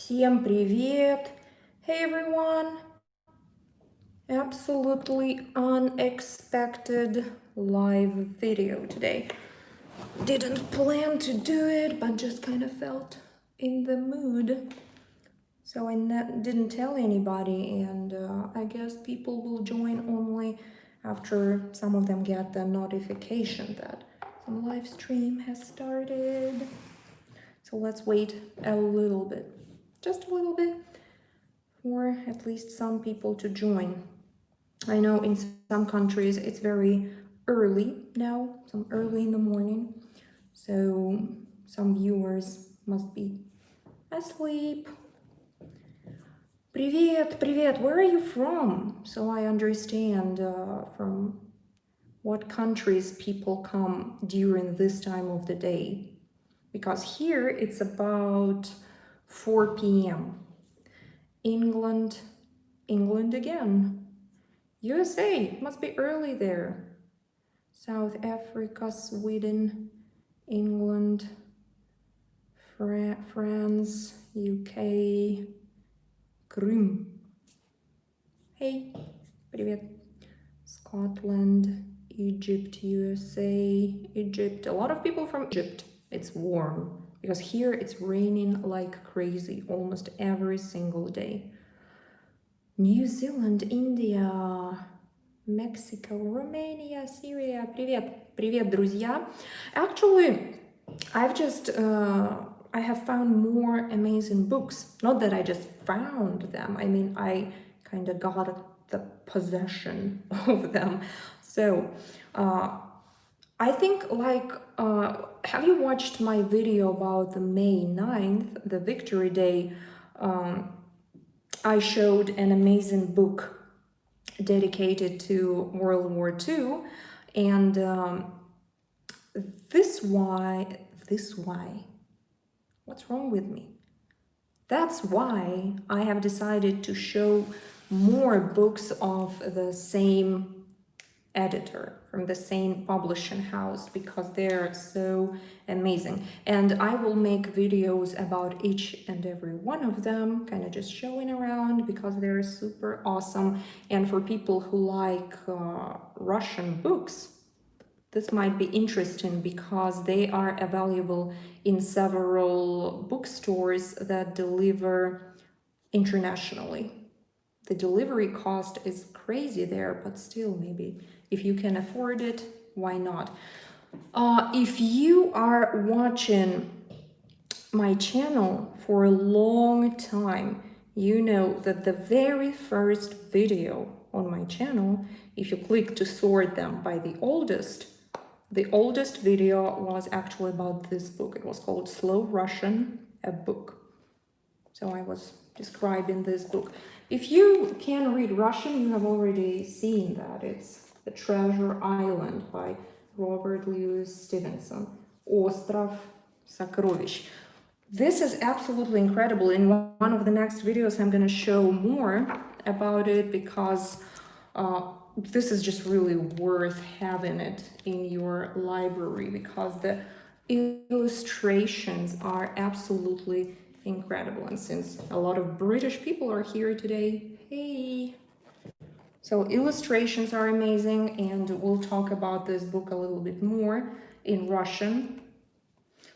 Всем привет! Hey everyone! Absolutely unexpected live video today. Didn't plan to do it, but just kind of felt in the mood. So I didn't tell anybody, and I guess people will join only after some of them get the notification that some live stream has started. So let's wait a little bit, just a little bit, for at least some people to join. I know in some countries it's very early now, some early in the morning, so some viewers must be asleep. Привет, привет, where are you from? So I understand from what countries people come during this time of the day. Because here it's about 4 p.m. England again. USA, must be early there. South Africa, Sweden, England, France, UK, Крым. Hey, привет. Scotland, Egypt, USA, Egypt. A lot of people from Egypt. It's warm because here it's raining like crazy almost every single day. New Zealand, India, Mexico, Romania, Syria. Привет, привет, друзья. Actually, I have found more amazing books. Not that I just found them. I mean, I kind of got the possession of them. So, I think have you watched my video about the May 9th, the Victory Day? I showed an amazing book dedicated to World War II, and this why, what's wrong with me? That's why I have decided to show more books of the same editor, from the same publishing house, because they're so amazing. And I will make videos about each and every one of them, kind of just showing around, because they're super awesome. And for people who like Russian books, this might be interesting because they are available in several bookstores that deliver internationally. The delivery cost is crazy there, but still, maybe if you can afford it, why not? If you are watching my channel for a long time, you know that the very first video on my channel, if you click to sort them by the oldest video was actually about this book. It was called Slow Russian, a book. So I was describing this book. If you can read Russian, you have already seen that. It's The Treasure Island by Robert Louis Stevenson. Остров сокровищ. This is absolutely incredible. In one of the next videos, I'm going to show more about it, because this is just really worth having it in your library, because the illustrations are absolutely incredible. And since a lot of British people are here today, hey! So illustrations are amazing, and we'll talk about this book a little bit more in Russian.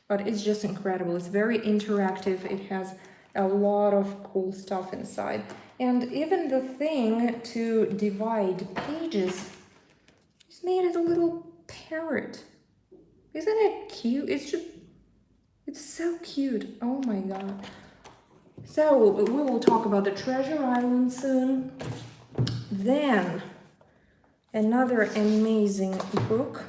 But it's just incredible. It's very interactive. It has a lot of cool stuff inside. And even the thing to divide pages is made as a little parrot. Isn't it cute? It's so cute. Oh my god. So we will talk about the Treasure Island soon. Then another amazing book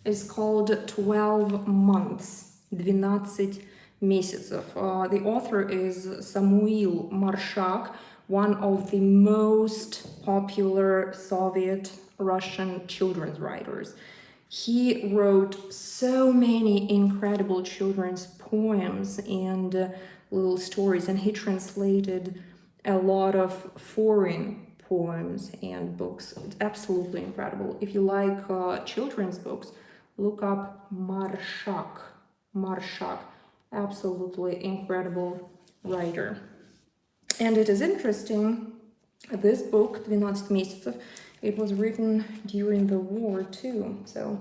is called 12 Months. 12 месяцев. The author is Samuil Marshak, one of the most popular Soviet Russian children's writers. He wrote so many incredible children's poems and little stories, and he translated a lot of foreign poems and books. It's absolutely incredible. If you like children's books, look up Marshak. Absolutely incredible writer. And it is interesting, this book, 12 месяцев, it was written during the war too. So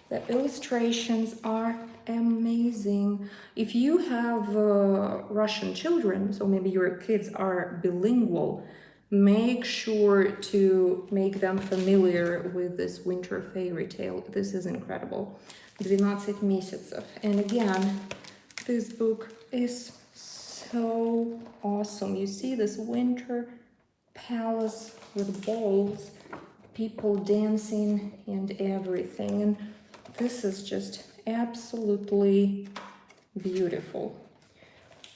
the illustrations are amazing. If you have Russian children, so maybe your kids are bilingual, make sure to make them familiar with this winter fairy tale. This is incredible. 12 месяцев. And again, this book is so awesome. You see this winter palace with balls, people dancing and everything. And this is just absolutely beautiful.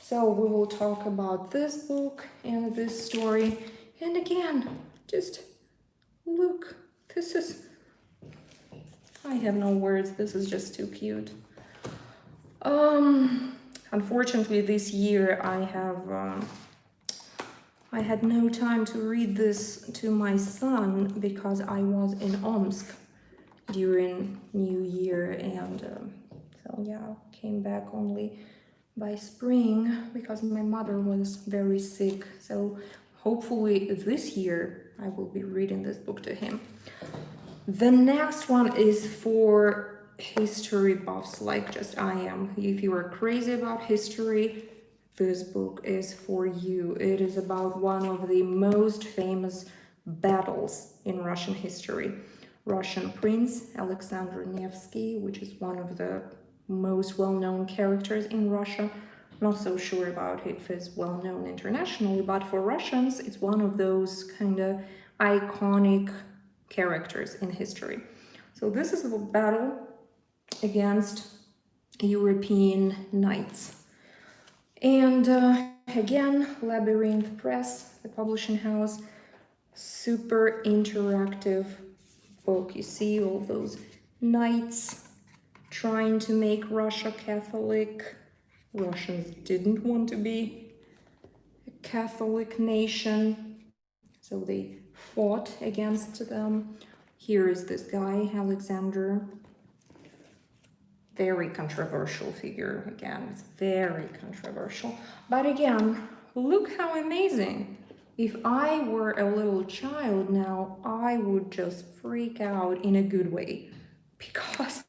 So we will talk about this book and this story. And again, just look, this is, I have no words, this is just too cute. Unfortunately, this year I had no time to read this to my son because I was in Omsk during New Year, and so yeah, came back only by spring because my mother was very sick. So hopefully this year I will be reading this book to him. The next one is for history buffs like just I am. If you are crazy about history, this book is for you. It is about one of the most famous battles in Russian history. Russian prince Alexander Nevsky, which is one of the most well-known characters in Russia. Not so sure about if it's well-known internationally, but for Russians, it's one of those kind of iconic characters in history. So this is a battle against European knights. And again, Labyrinth Press, the publishing house, super interactive book. You see all those knights trying to make Russia Catholic. Russians didn't want to be a Catholic nation, so they fought against them. Here is this guy, Alexander. Very controversial figure. Again, it's very controversial. But again, look how amazing. If I were a little child now, I would just freak out in a good way. Because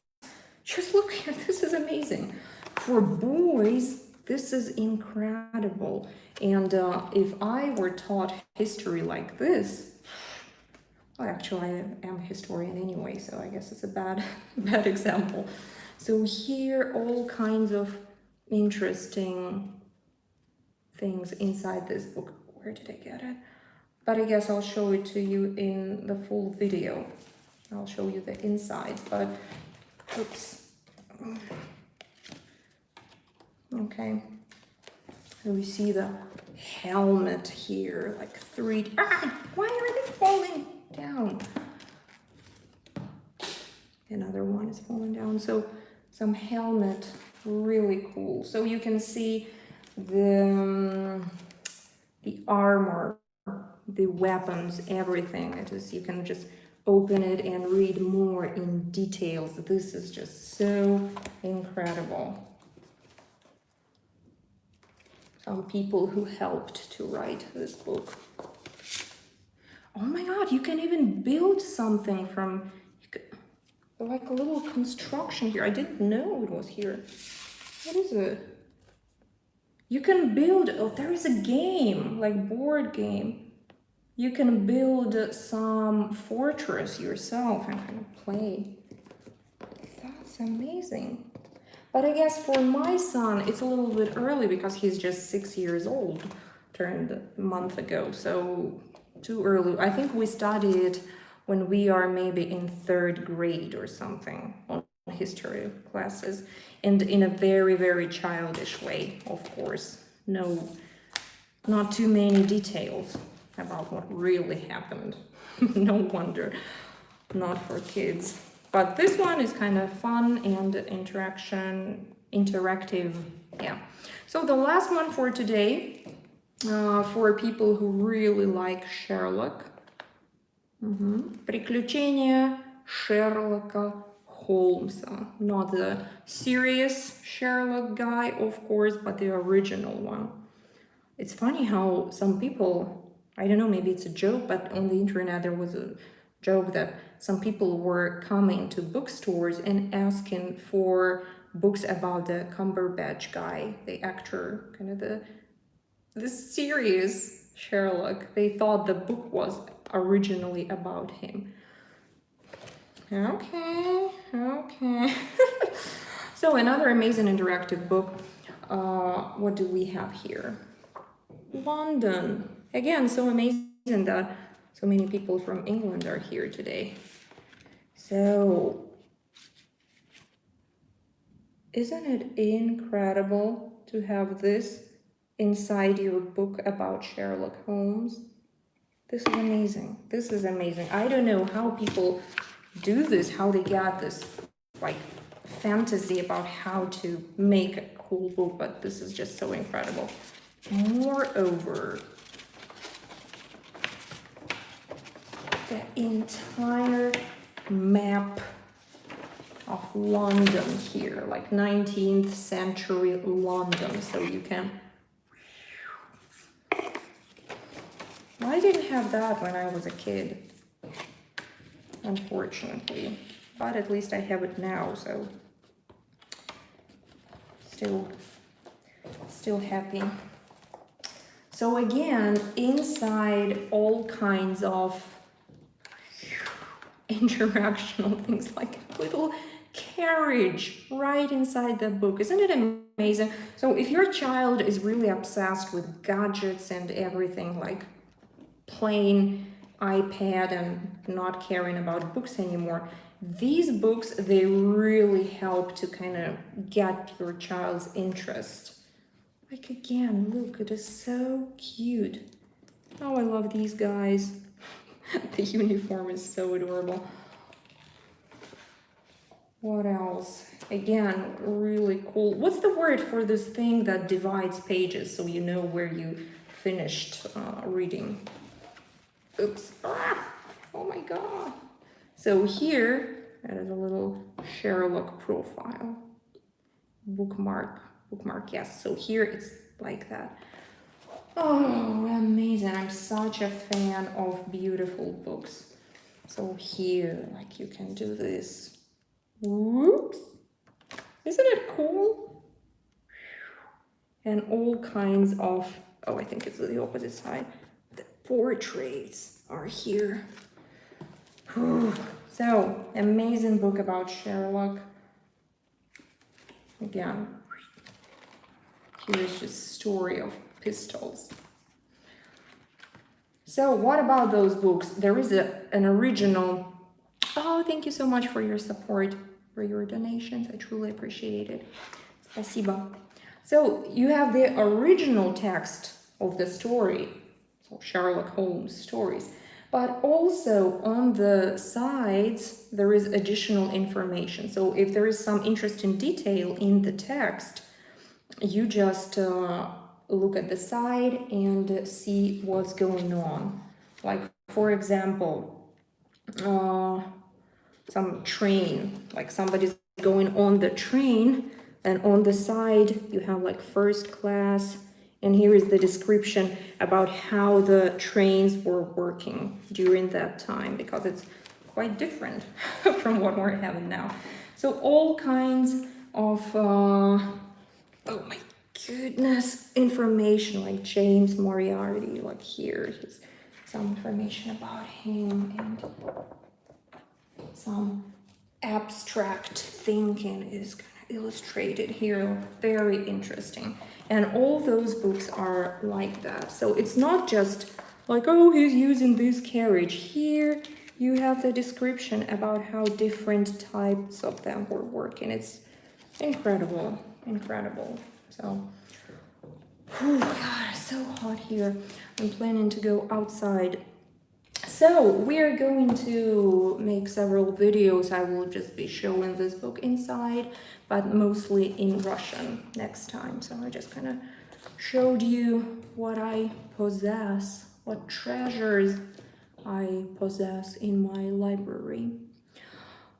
just look here, this is amazing. For boys, this is incredible. And if I were taught history like this, well, actually I am a historian anyway, so I guess it's a bad example. So here, all kinds of interesting things inside this book. Where did I get it? But I guess I'll show it to you in the full video. I'll show you the inside, but oops. Okay. So we see the helmet here, like three. Why are they falling down? Another one is falling down. So some helmet, really cool. So you can see the armor, the weapons, everything. It is, you can just open it and read more in details. This is just so incredible. Some people who helped to write this book. Oh my God, you can even build something from, like a little construction here. I didn't know it was here. What is it? You can build, oh, there is a game, like board game. You can build some fortress yourself and kind of play. That's amazing. But I guess for my son, it's a little bit early because he's just 6 years old, turned a month ago, so too early. I think we study it when we are maybe in 3rd grade or something on history classes, and in a very, very childish way, of course. No, not too many details about what really happened. No wonder, not for kids. But this one is kind of fun and interactive, yeah. So the last one for today, for people who really like Sherlock. Приключения Шерлока Holmes, not the serious Sherlock guy, of course, but the original one. It's funny how some people, I don't know, maybe it's a joke, but on the internet there was a joke that some people were coming to bookstores and asking for books about the Cumberbatch guy, the actor, kind of the serious Sherlock. They thought the book was originally about him. Okay. So another amazing interactive book. What do we have here? London. Again, so amazing that so many people from England are here today. So, isn't it incredible to have this inside your book about Sherlock Holmes? This is amazing. This is amazing. I don't know how people do this, how they got this like fantasy about how to make a cool book, but this is just so incredible. Moreover, the entire map of London here, like 19th century London, so you can... I didn't have that when I was a kid, unfortunately, but at least I have it now, so still happy. So again, inside all kinds of interactional things, like a little carriage right inside the book. Isn't it amazing? So if your child is really obsessed with gadgets and everything, like playing iPad and not caring about books anymore, these books, they really help to kind of get your child's interest. Like again, look, it is so cute. Oh, I love these guys. The uniform is so adorable. What else? Again, really cool. What's the word for this thing that divides pages so you know where you finished reading? Oops. Ah! Oh my god. So here, that is a little Sherlock profile. Bookmark, yes. So here it's like that. Oh, amazing. I'm such a fan of beautiful books. So here, like you can do this. Whoops. Isn't it cool? And all kinds of, oh, I think it's the opposite side. The portraits are here. So, amazing book about Sherlock. Again, here's just story of pistols. So what about those books? There is an original. Oh, thank you so much for your support, for your donations. I truly appreciate it. Спасибо. So you have the original text of the story, so Sherlock Holmes stories, but also on the sides there is additional information. So if there is some interesting detail in the text, you just look at the side and see what's going on. Like, for example, some train, like somebody's going on the train, and on the side you have like first class, and here is the description about how the trains were working during that time, because it's quite different from what we're having now. So all kinds of oh my goodness, information, like James Moriarty, like here's some information about him, and some abstract thinking is kind of illustrated here. Very interesting. And all those books are like that. So it's not just like, oh, he's using this carriage. Here you have the description about how different types of them were working. It's incredible, incredible. So, oh God, it's so hot here. I'm planning to go outside. So we're going to make several videos. I will just be showing this book inside, but mostly in Russian next time. So I just kind of showed you what I possess, what treasures I possess in my library.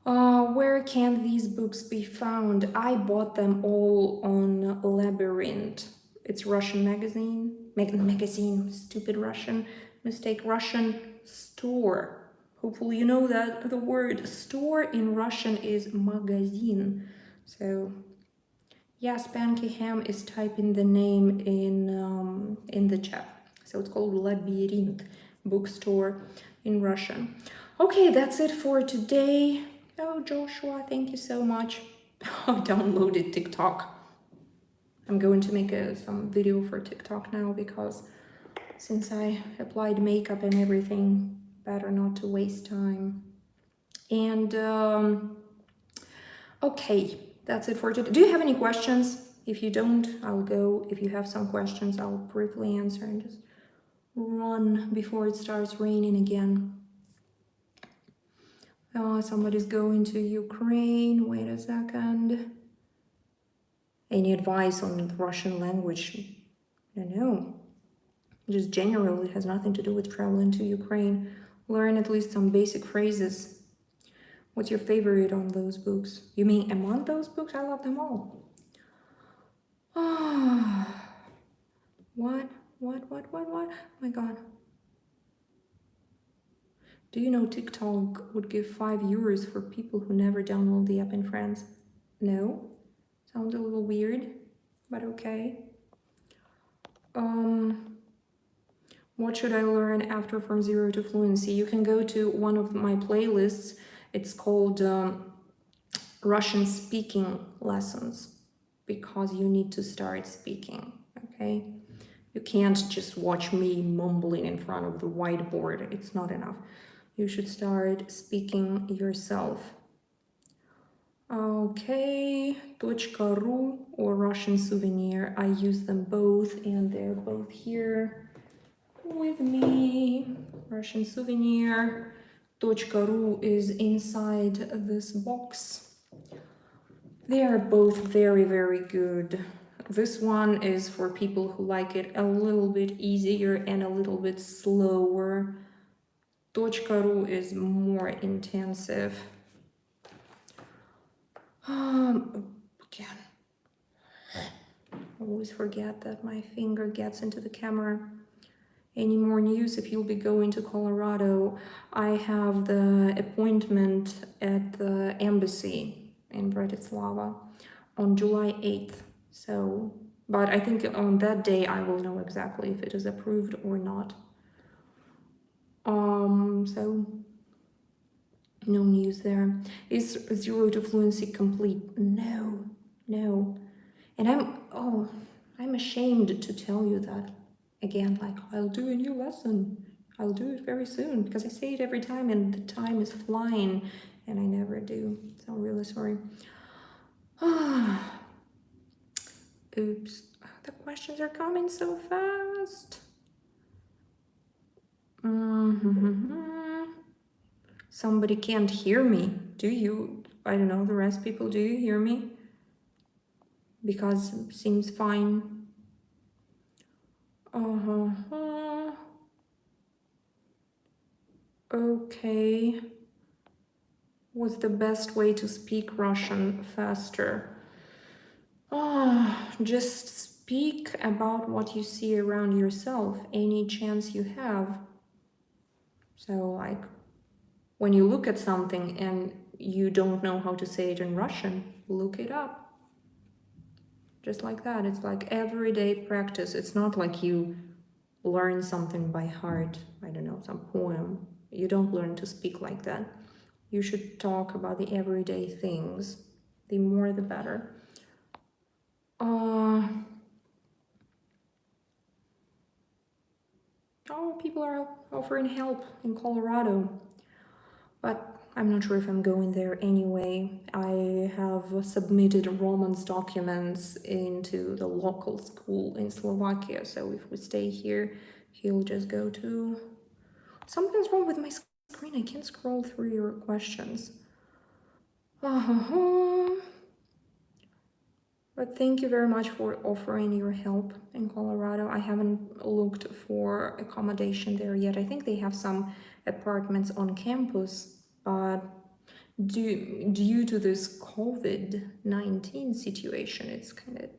Where can these books be found? I bought them all on Labyrinth. It's Russian magazine. Magazine, stupid Russian mistake. Russian store. Hopefully you know that the word store in Russian is magazine. So yes, Spanky Ham is typing the name in the chat. So it's called Labyrinth bookstore in Russian. Okay, that's it for today. Oh, Joshua, thank you so much. I downloaded TikTok. I'm going to make some video for TikTok now because since I applied makeup and everything, better not to waste time. And okay, that's it for today. Do you have any questions? If you don't, I'll go. If you have some questions, I'll briefly answer and just run before it starts raining again. Somebody's going to Ukraine. Wait a second. Any advice on the Russian language? I don't know. Just generally, it has nothing to do with traveling to Ukraine. Learn at least some basic phrases. What's your favorite on those books? You mean among those books? I love them all. What? Oh my God. Do you know TikTok would give 5 euros for people who never download the app in France? No? Sounds a little weird, but okay. What should I learn after From Zero to Fluency? You can go to one of my playlists. It's called Russian Speaking Lessons, because you need to start speaking, okay? You can't just watch me mumbling in front of the whiteboard. It's not enough. You should start speaking yourself. Okay, .ru or Russian Souvenir. I use them both and they're both here with me. Russian Souvenir. .ru is inside this box. They are both very, very good. This one is for people who like it a little bit easier and a little bit slower. .ru is more intensive. Again, I always forget that my finger gets into the camera. Any more news? If you'll be going to Colorado, I have the appointment at the embassy in Bratislava on July 8th. So, but I think on that day I will know exactly if it is approved or not. So no news there. Is Zero to Fluency complete? No. And I'm ashamed to tell you that. Again, like, I'll do a new lesson. I'll do it very soon, because I say it every time and the time is flying and I never do. So I'm really sorry. Oops, the questions are coming so fast. Somebody can't hear me. Do you? I don't know, the rest people, do you hear me? Because it seems fine. Okay. What's the best way to speak Russian faster? Just speak about what you see around yourself, any chance you have. So, like, when you look at something and you don't know how to say it in Russian, look it up. Just like that. It's like everyday practice. It's not like you learn something by heart. I don't know, some poem. You don't learn to speak like that. You should talk about the everyday things. The more, the better. Oh, people are offering help in Colorado. But I'm not sure if I'm going there anyway. I have submitted Roman's documents into the local school in Slovakia. So if we stay here, he'll just go to... Something's wrong with my screen. I can't scroll through your questions. But thank you very much for offering your help in Colorado. I haven't looked for accommodation there yet. I think they have some apartments on campus, but Due to this COVID-19 situation, it's kind of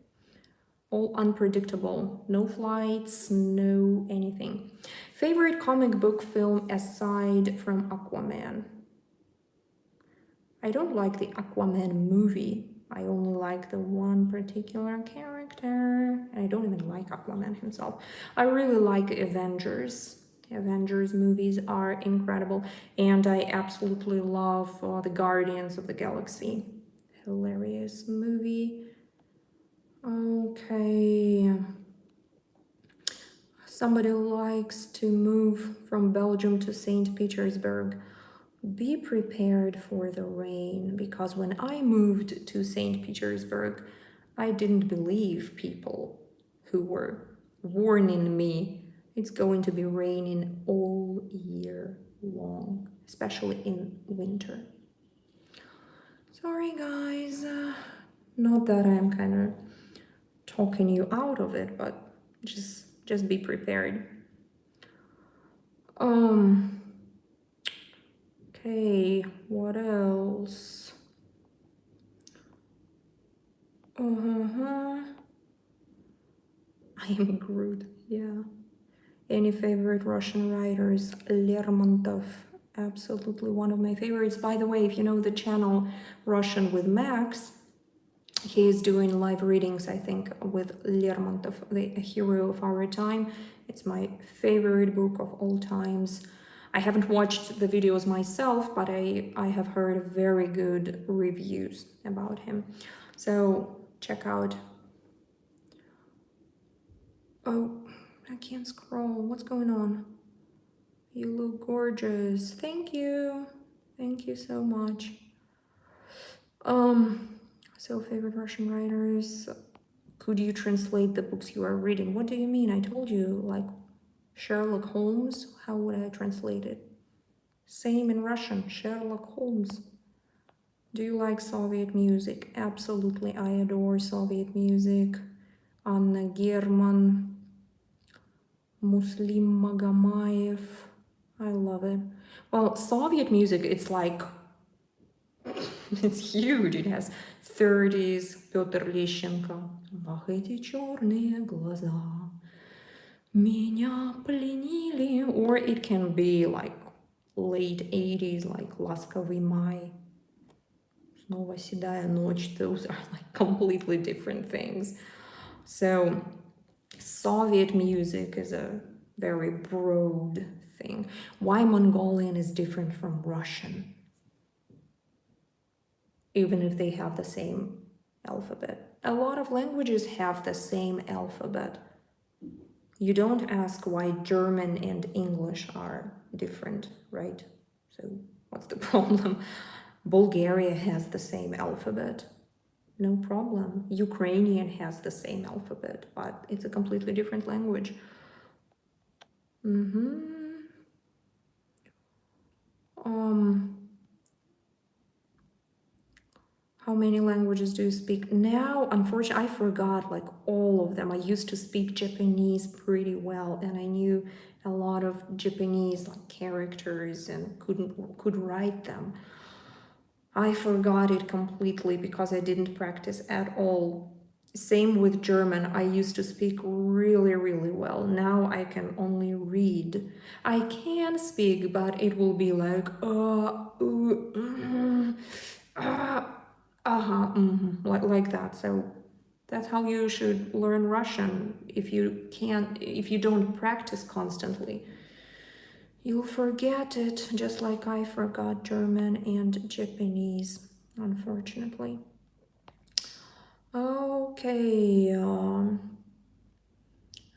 all unpredictable. No flights, no anything. Favorite comic book film aside from Aquaman? I don't like the Aquaman movie. I only like the one particular character. And I don't even like Aquaman himself. I really like Avengers. Avengers movies are incredible. And I absolutely love the Guardians of the Galaxy. Hilarious movie. Okay. Somebody likes to move from Belgium to St. Petersburg. Be prepared for the rain, because when I moved to St. Petersburg, I didn't believe people who were warning me it's going to be raining all year long, especially in winter. Sorry guys, not that I'm kind of talking you out of it, but just be prepared. Okay, what else? I am Groot, yeah. Any favorite Russian writers? Lermontov, absolutely one of my favorites. By the way, if you know the channel Russian with Max, he is doing live readings, I think, with Lermontov, the hero of our time. It's my favorite book of all times. I haven't watched the videos myself, but I have heard very good reviews about him. So check out. Oh, I can't scroll. What's going on? You look gorgeous. Thank you. Thank you so much. So favorite Russian writers. Could you translate the books you are reading? What do you mean? I told you, like Sherlock Holmes. How would I translate it? Same in Russian, Sherlock Holmes. Do you like Soviet music? Absolutely, I adore Soviet music. Anna German, Muslim Magamayev. I love it. Well, Soviet music, it's like, it's huge. It has 30s, Петр Лещенко. Ах, эти черные глаза меня пленили. Or it can be like late 80s, like Ласковый май, Снова седая ночь. Those are like completely different things. So Soviet music is a very broad thing. Why Mongolian is different from Russian, even if they have the same alphabet. A lot of languages have the same alphabet. You don't ask why German and English are different, right? So what's the problem? Bulgaria has the same alphabet. No problem. Ukrainian has the same alphabet, but it's a completely different language. How many languages do you speak? Now, unfortunately, I forgot like all of them. I used to speak Japanese pretty well, and I knew a lot of Japanese like characters and could write them. I forgot it completely because I didn't practice at all. Same with German. I used to speak really, really well. Now I can only read. I can speak, but it will be like like that. So that's how you should learn Russian. If you don't practice constantly, you'll forget it, just like I forgot German and Japanese, unfortunately. Okay.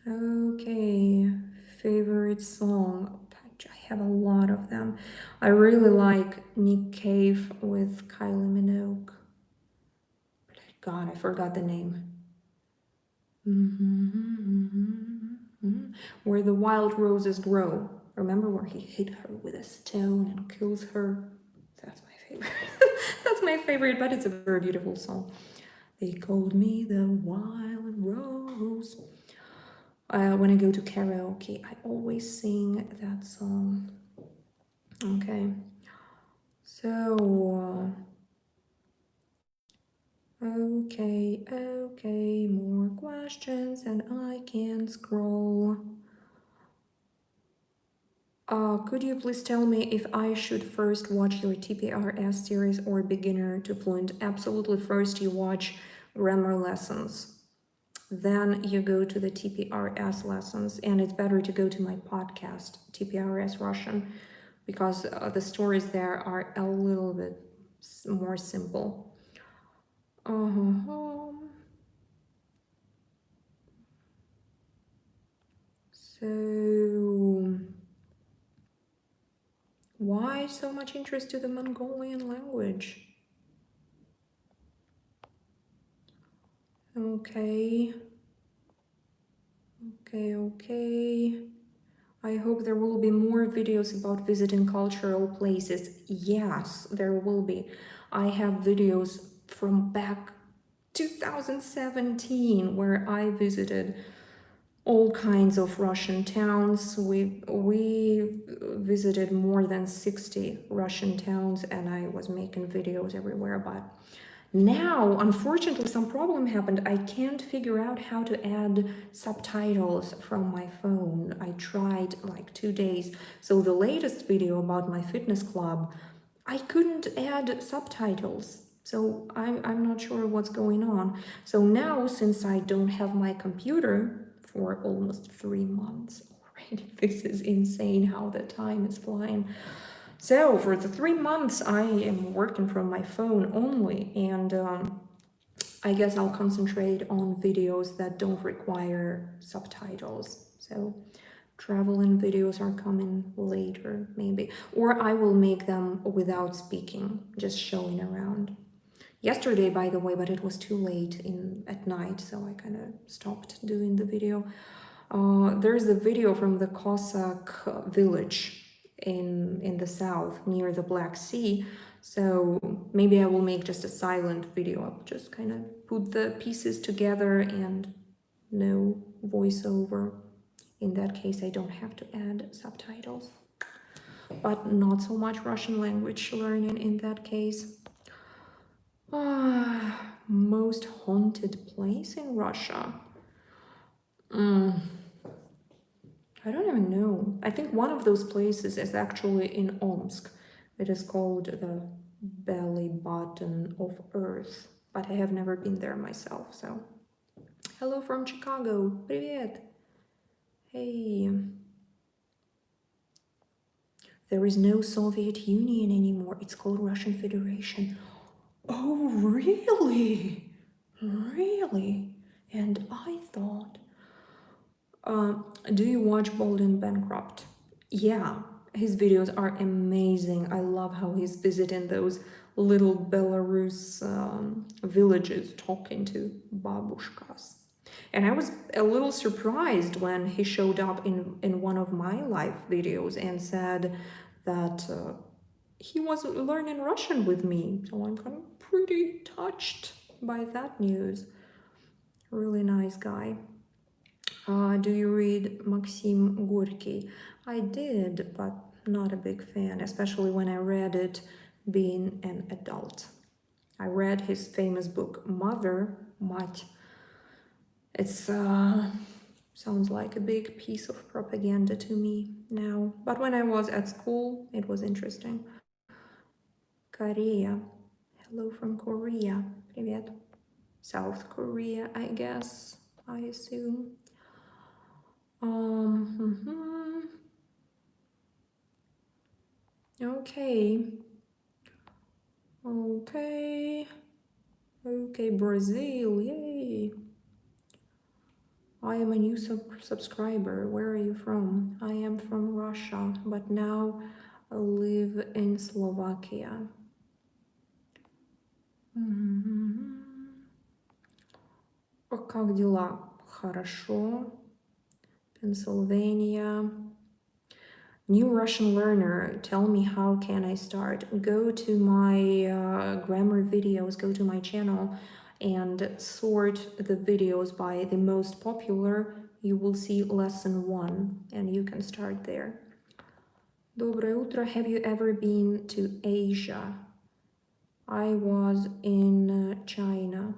Okay. Favorite song. I have a lot of them. I really like Nick Cave with Kylie Minogue. God, I forgot the name. Where the Wild Roses Grow. Remember where he hit her with a stone and kills her? That's my favorite. That's my favorite, but it's a very beautiful song. They called me the Wild Rose. When I go to karaoke, I always sing that song. Okay. So, okay, more questions and I can scroll. Could you please tell me if I should first watch your TPRS series or beginner to fluent? Absolutely, first you watch grammar lessons. Then you go to the TPRS lessons, and it's better to go to my podcast, TPRS Russian, because the stories there are a little bit more simple. So, why so much interest to the Mongolian language? Okay. I hope there will be more videos about visiting cultural places. Yes, there will be. I have videos from back 2017 where I visited all kinds of Russian towns. We visited more than 60 Russian towns and I was making videos everywhere, but now, unfortunately, some problem happened. I can't figure out how to add subtitles from my phone. I tried like 2 days. So the latest video about my fitness club, I couldn't add subtitles. So I'm not sure what's going on. So now, since I don't have my computer for almost 3 months already, this is insane how the time is flying. So for the 3 months, I am working from my phone only, and I guess I'll concentrate on videos that don't require subtitles. So traveling videos are coming later, maybe. Or I will make them without speaking, just showing around. Yesterday, by the way, but it was too late at night, so I kind of stopped doing the video. There's a video from the Cossack village in the south near the Black Sea. So maybe I will make just a silent video. I'll just kind of put the pieces together and no voiceover. In that case, I don't have to add subtitles. But not so much Russian language learning in that case. Most haunted place in Russia? I don't even know. I think one of those places is actually in Omsk. It is called the belly button of Earth, but I have never been there myself, so. Hello from Chicago. Привет. Hey. There is no Soviet Union anymore. It's called Russian Federation. Oh, really? Really? And I thought... do you watch Bold and Bankrupt? Yeah, his videos are amazing. I love how he's visiting those little Belarus villages talking to babushkas. And I was a little surprised when he showed up in one of my live videos and said that he was learning Russian with me. So I'm kind of pretty touched by that news. Really nice guy. Do you read Maxim Gorky? I did, but not a big fan, especially when I read it being an adult. I read his famous book, Mother, Mать. It's sounds like a big piece of propaganda to me now. But when I was at school, it was interesting. Korea. Hello from Korea. Привет. South Korea, I guess. I assume. Okay, Brazil, yay. I am a new subscriber. Where are you from? I am from Russia, but now I live in Slovakia. Как дела? Хорошо. Pennsylvania. New Russian learner, tell me how can I start? Go to my grammar videos, go to my channel and sort the videos by the most popular. You will see lesson 1 and you can start there. Доброе утро. Have you ever been to Asia? I was in China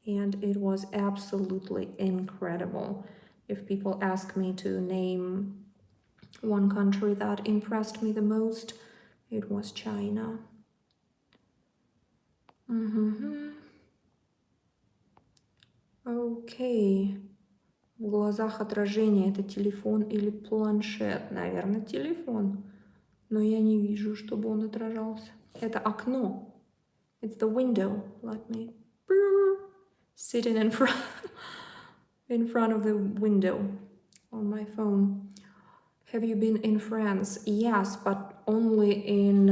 and it was absolutely incredible. If people ask me to name one country that impressed me the most, it was China. Окей. В глазах отражение. Это телефон или планшет? Наверное, телефон. Но я не вижу, чтобы он отражался. Это окно. It's the window. Let me sitting in front of the window on my phone. Have you been in France? Yes, but only in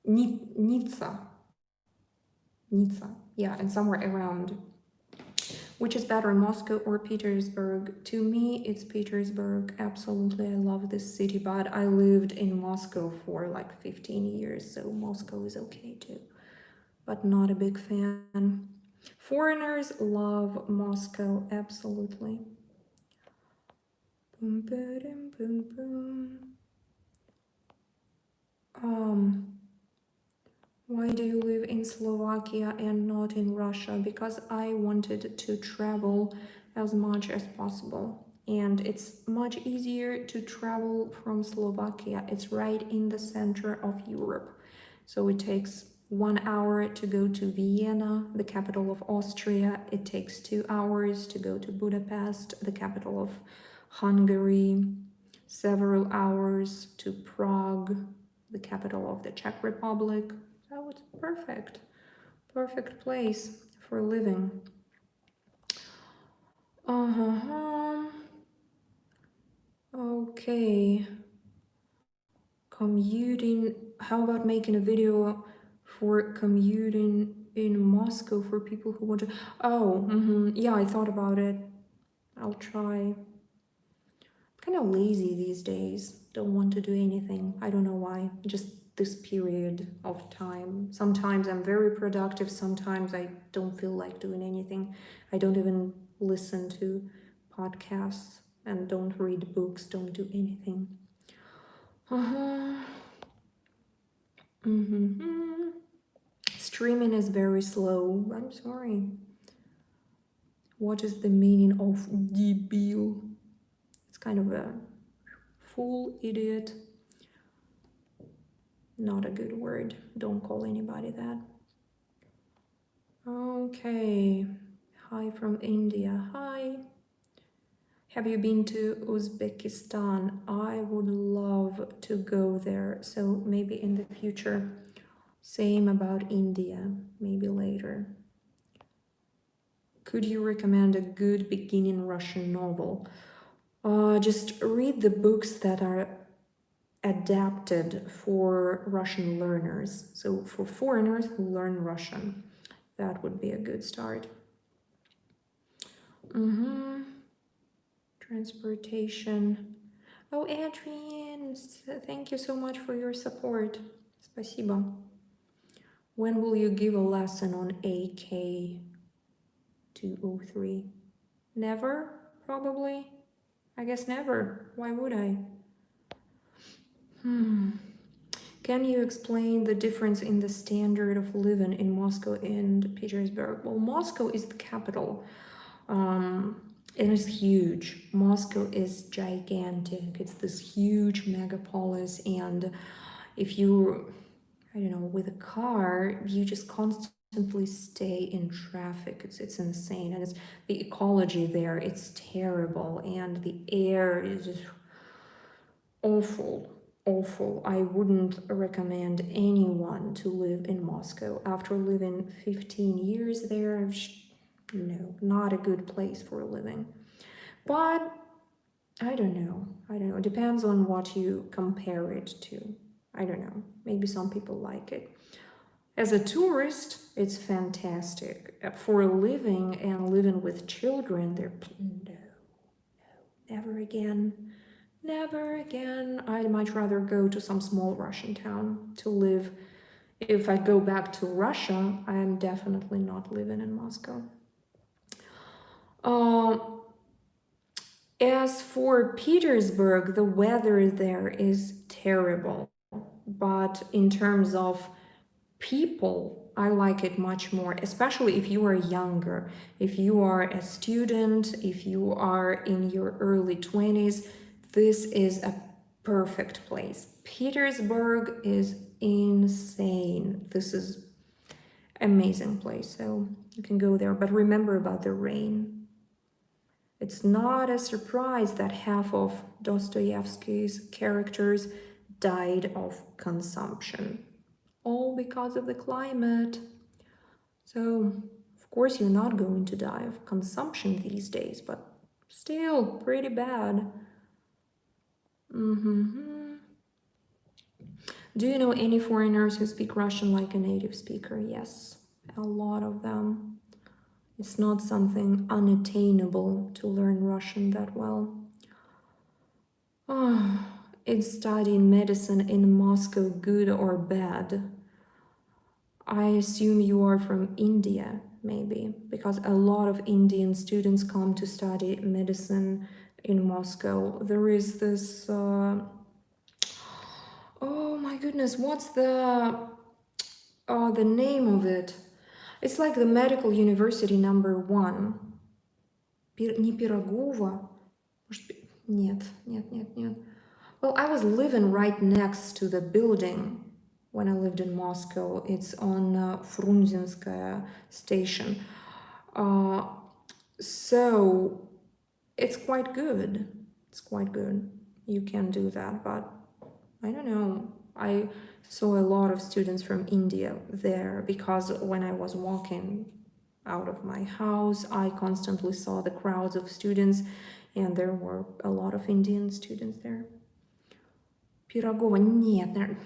Nizza. Yeah, and somewhere around. Which is better, Moscow or Petersburg? To me, it's Petersburg. Absolutely, I love this city, but I lived in Moscow for like 15 years, so Moscow is okay too, but not a big fan. Foreigners love Moscow, absolutely. Boom, boom, boom, boom. Why do you live in Slovakia and not in Russia? Because I wanted to travel as much as possible. And it's much easier to travel from Slovakia. It's right in the center of Europe. So it takes 1 hour to go to Vienna, the capital of Austria. It takes 2 hours to go to Budapest, the capital of Hungary. Several hours to Prague, the capital of the Czech Republic. So it's perfect place for living. Okay. Commuting. How about making a video for commuting in Moscow for people who want to? Yeah, I thought about it. I'll try. Kind of lazy these days, don't want to do anything. I don't know why, just this period of time. Sometimes I'm very productive, sometimes I don't feel like doing anything. I don't even listen to podcasts and don't read books, don't do anything. Streaming is very slow, I'm sorry. What is the meaning of debil? It's kind of a fool, idiot. Not a good word. Don't call anybody that. Okay. Hi from India. Hi. Have you been to Uzbekistan? I would love to go there. So maybe in the future. Same about India. Maybe later. Could you recommend a good beginning Russian novel? Just read the books that are adapted for Russian learners. So for foreigners who learn Russian, that would be a good start. Transportation. Oh, Adrian, thank you so much for your support. Спасибо. When will you give a lesson on AK 203? Never, probably. I guess never. Why would I? Can you explain the difference in the standard of living in Moscow and Petersburg? Well, Moscow is the capital. It is huge. Moscow is gigantic. It's this huge megapolis. And if you, I don't know, with a car, you just constantly stay in traffic. It's insane. And it's the ecology there, it's terrible. And the air is just awful. I wouldn't recommend anyone to live in Moscow. After living 15 years there, no, not a good place for living. But I don't know. It depends on what you compare it to. I don't know. Maybe some people like it. As a tourist, it's fantastic. For living and living with children, no, never again. Never again. I'd much rather go to some small Russian town to live. If I go back to Russia, I am definitely not living in Moscow. As for Petersburg, the weather there is terrible. But in terms of people, I like it much more, especially if you are younger. If you are a student, if you are in your early 20s, this is a perfect place. Petersburg is insane. This is amazing place, so you can go there. But remember about the rain. It's not a surprise that half of Dostoevsky's characters died of consumption, all because of the climate. So, of course, you're not going to die of consumption these days, but still pretty bad. Do you know any foreigners who speak Russian like a native speaker? Yes, a lot of them. It's not something unattainable to learn Russian that well. Is studying medicine in Moscow good or bad? I assume you are from India, maybe, because a lot of Indian students come to study medicine in Moscow. There is this, oh my goodness, what's the name of it? It's like the medical university #1. Не Пирогова? Нет. Well, I was living right next to the building when I lived in Moscow. It's on Frunzinskaya station. So it's quite good. It's quite good. You can do that, but I don't know. I saw a lot of students from India there because when I was walking out of my house, I constantly saw the crowds of students, and there were a lot of Indian students there. Пирогова, нет.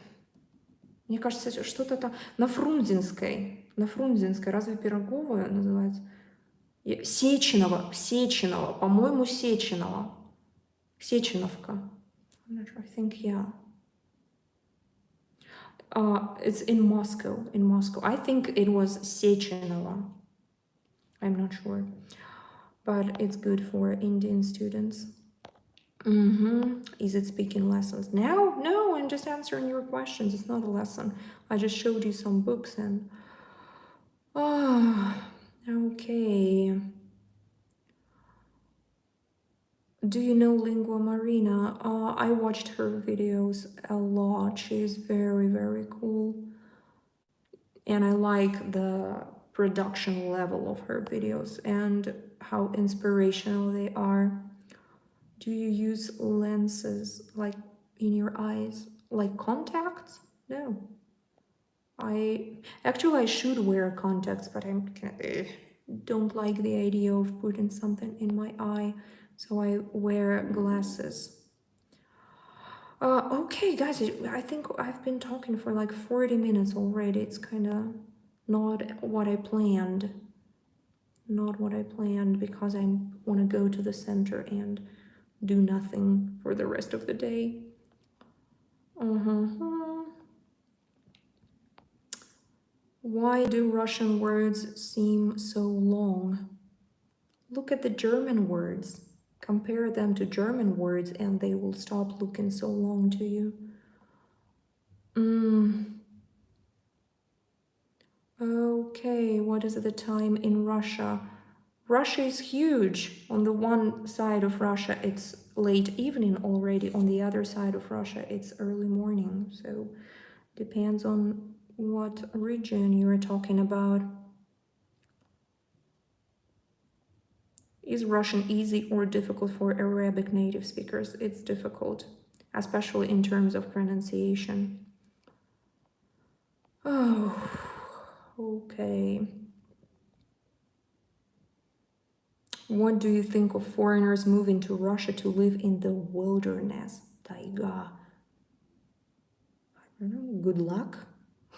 Мне кажется, что-то там на Фрунзенской. На Фрунзенской. Разве Пирогова называется? Сеченова. По-моему, Сеченова. Сеченовка. I'm not sure. I think, yeah. It's in Moscow. I think it was Sechenova. I'm not sure. But it's good for Indian students. Is it speaking lessons? No, I'm just answering your questions. It's not a lesson. I just showed you some books and... okay. Do you know Lingua Marina? I watched her videos a lot. She is very, very cool. And I like the production level of her videos and how inspirational they are. Do you use lenses like in your eyes, like contacts? No. I should wear contacts, but I don't like the idea of putting something in my eye, so I wear glasses. Okay, guys, I think I've been talking for like 40 minutes already. It's kind of not what I planned. Not what I planned because I want to go to the center and do nothing for the rest of the day. Why do Russian words seem so long? Look at the German words. Compare them to German words and they will stop looking so long to you. Okay, what is the time in Russia? Russia is huge. On the one side of Russia, it's late evening already. On the other side of Russia, it's early morning. So depends on what region you're talking about. Is Russian easy or difficult for Arabic native speakers? It's difficult, especially in terms of pronunciation. Oh, okay. What do you think of foreigners moving to Russia to live in the wilderness? Taiga. I don't know. Good luck.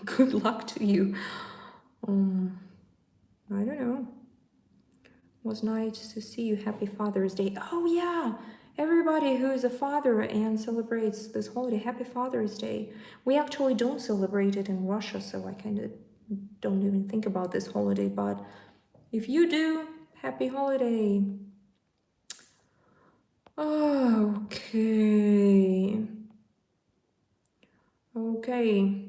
Good luck to you. I don't know. It was nice to see you. Happy Father's Day. Oh yeah, everybody who is a father and celebrates this holiday, Happy Father's Day. We actually don't celebrate it in Russia, so I kind of don't even think about this holiday, but if you do, happy holiday. Okay. Okay.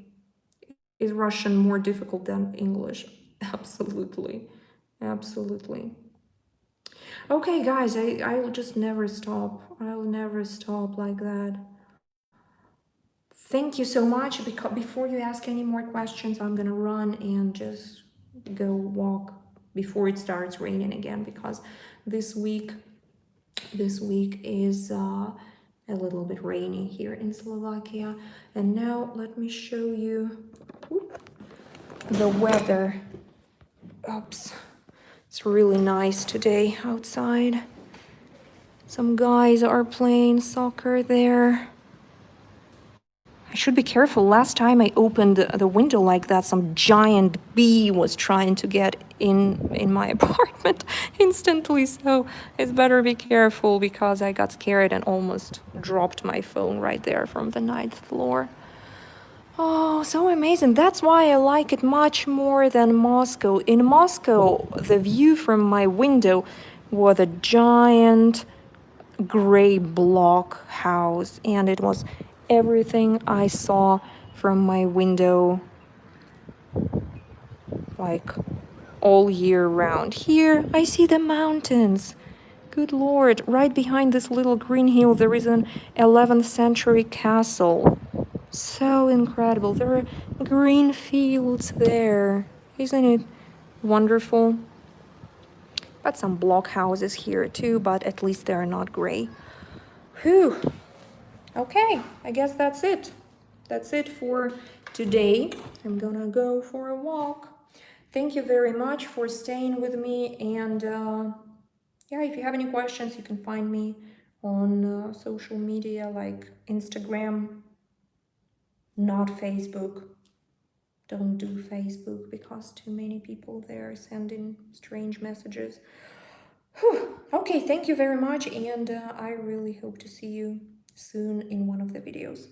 Is Russian more difficult than English? Absolutely. Absolutely. Okay, guys, I will just never stop. I'll never stop like that. Thank you so much. Because before you ask any more questions, I'm gonna run and just go walk before it starts raining again, because this week is a little bit rainy here in Slovakia. And now let me show you the weather. Oops. It's really nice today outside. Some guys are playing soccer there. I should be careful. Last time I opened the window like that, some giant bee was trying to get in my apartment instantly. So it's better be careful, because I got scared and almost dropped my phone right there from the 9th floor. Oh, so amazing. That's why I like it much more than Moscow. In Moscow, the view from my window was a giant gray block house, and it was everything I saw from my window, like all year round. Here I see the mountains. Good lord, right behind this little green hill there is an 11th century castle. So incredible. There are green fields there. Isn't it wonderful? Got some block houses here too, but at least they're not gray. Whew. Okay, I guess that's it. That's it for today. I'm gonna go for a walk. Thank you very much for staying with me. And yeah, if you have any questions, you can find me on social media like Instagram, not Facebook. Don't do Facebook because too many people there sending strange messages. Whew. Okay, thank you very much. And I really hope to see you soon in one of the videos.